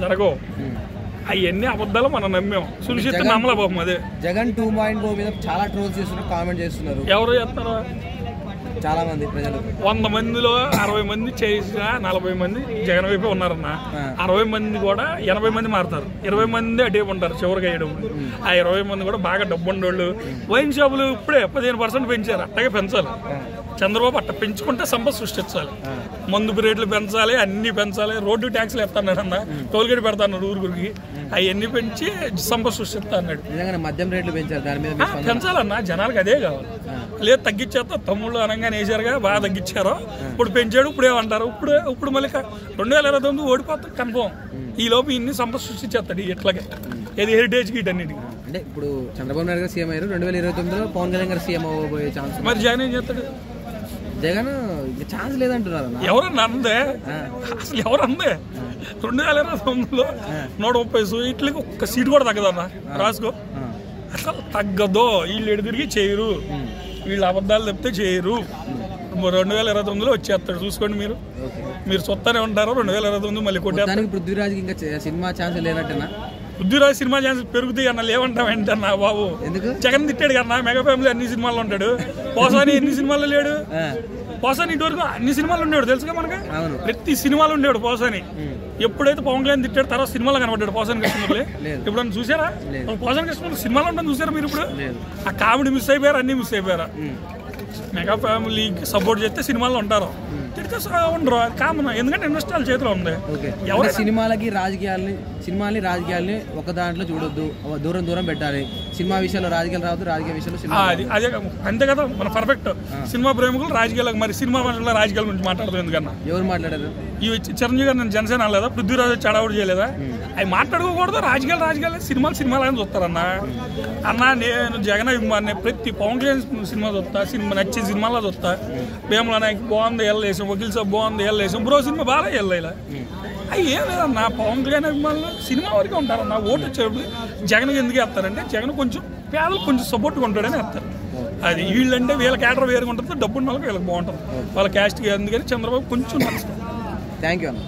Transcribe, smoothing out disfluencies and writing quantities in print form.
జరగవు. అవన్నీ అబద్ధాలు మనం నమ్మాం. సునిశ్చిత నమ్మలే బాబు. అదే జగన్ 2.0 మీద చాలా ట్రోల్స్ చేస్తున్నారు, కామెంట్ చేస్తున్నారు. ఎవరు చేస్తున్నారు? చాలా మంది ప్రజలు. 100 మందిలో 60 మంది చేసిన 40 మంది జగన్ వైపే ఉన్నారన్న. 60 మంది కూడా 80 మంది మారుతారు, 20 మంది అటే ఉంటారు చివరికి అయ్యడం. ఆ 20 మంది కూడా బాగా డబ్బు ఉండేవాళ్ళు. వైన్ షాపులు ఇప్పుడే 15% పెంచారు, అట్టగే పెంచాలి. చంద్రబాబు అట్ట పెంచుకుంటే సంపద సృష్టించాలి. మందు రేట్లు పెంచాలి, అన్ని పెంచాలి. రోడ్డు ట్యాక్స్లు ఎత్తాడు అన్న, టోల్గేట్ పెడతాను ఊరికి. అవన్నీ పెంచి సంపద సృష్టిస్తా అన్నాడు. మద్యం రేట్లు పెంచారు, దాని మీద పెంచాలన్నా. జనాలకు అదే కావాలి. లేదు తగ్గించేస్తా, తమ్ముళ్ళు అనగానే వేసారుగా, బాగా తగ్గించారు. ఇప్పుడు పెంచాడు, ఇప్పుడే అంటారు. ఇప్పుడు మళ్ళీ 2029 ఓడిపోతా కన్ఫర్మ్. ఈ లోపు ఇన్ని సంపద సృష్టించేస్తాడు ఇట్లాగే. ఇది హెరిటేజ్ కి ఇటన్నిటికి. అంటే ఇప్పుడు చంద్రబాబు నాయుడు గారు సీఎం అయ్యారు, 2029లో పవన్ కళ్యాణ్ గారు సీఎం అవ్వబోయే ఛాన్స్. మరి జగన్ ఏం చేస్తాడు? జగన్ ఛాన్స్ లేదంటున్నారు. ఎవరన్నా అందే? అసలు ఎవరందే? 2029లో 130 సీట్లకి ఒక్క సీట్ కూడా తగ్గదన్నా. రాసుకో, అసలు తగ్గదో. వీళ్ళు ఎడు తిరిగి చేయరు, వీళ్ళు అబద్ధాలు చెప్తే చేయరు. 2029లో వచ్చేస్తాడు, చూసుకోండి. మీరు సొత్తనే ఉంటారు. 2029 మళ్ళీ కొట్టారు. పృథ్వీరాజ్ ఇంకా సినిమా ఛాన్స్ లేనట్టేనా? పృథ్వీరాజ్ సినిమా ఛాన్స్ పెరుగుతాయి అన్న, లేవంటాం ఏంటన్నా బాబు. జగన్ తిట్టాడు కన్నా, మెగా ఫ్యామిలీ అన్ని సినిమాల్లో ఉంటాడు. పోసాని ఎన్ని సినిమాల్లో లేడు? పోసాని ఇటువరకు అన్ని సినిమాలు ఉండేవాడు, తెలుసుగా మనకి. ప్రతి సినిమాలు ఉండేవాడు పోసాని. ఎప్పుడైతే పవన్ కళ్యాణ్ తిట్టాడు తర్వాత సినిమాలో కనబడ్డాడు పోసాని కృష్ణమూర్తి. ఎప్పుడన్నా చూసారా? పోసాని కృష్ణమూర్తి సినిమాలో ఉంటాను చూసారా మీరు? ఇప్పుడు ఆ కామెడీ మిస్ అయిపోయారు, అన్ని మిస్ అయిపోయారా? మెగా ఫ్యామిలీకి సపోర్ట్ చేస్తే సినిమాల్లో ఉంటారు, తిడితే ఉండరు. అది కామన్, ఎందుకంటే ఇండస్ట్రీ వాళ్ళ చేతిలో ఉంది. ఎవరు సినిమాలకి రాజకీయాల్ని ఒక దాంట్లో చూడొద్దు, దూరం దూరం పెట్టాలి. సినిమా విషయంలో రాజకీయాలు రావద్దు, రాజకీయ విషయంలో అదే అంతే కదా. మన పర్ఫెక్ట్ సినిమా ప్రేమికులు రాజకీయాలకు, మరి సినిమా మనుషుల రాజకీయాల గురించి మాట్లాడదు ఎందుకన్నా? ఎవరు మాట్లాడారు? ఈ చిరంజీవి గారు నేను జనసేన అనలేదా? పృథ్వీరాజ్ చడావుడు చేయలేదా? అవి మాట్లాడుకోకూడదు. రాజకీయాలు సినిమాలు అని చూస్తారన్నా. అన్న నేను జగన్ అభిమాని, ప్రతి పవన్ కళ్యాణ్ సినిమా చూస్తా, నచ్చే సినిమాలో చూస్తా. భీమల నాయక్ బాగుంది, వెళ్ళేసాం. వకీల్ సాబ్ బాగుంది, వెళ్ళేసాం. బ్రో సినిమా బాగా వెళ్ళేలా. అవి ఏం లేదన్నా, పవన్ కళ్యాణ్ అభిమానులు సినిమా వరకే ఉంటారన్న. ఓటు వచ్చేటప్పుడు జగన్కి ఎందుకు వేస్తారంటే జగన్ కొంచెం పేదలకు కొంచెం సపోర్ట్గా ఉంటాడని వేస్తారు. అది వీళ్ళంటే వీళ్ళ క్యాటర్ వేరుగా ఉంటుంది, డబ్బున్న వాళ్ళకి వీళ్ళకి బాగుంటుంది. వాళ్ళ క్యాస్ట్కి ఎందుకని చంద్రబాబు కొంచెం నడుస్తుంది. థ్యాంక్ యూ అన్న.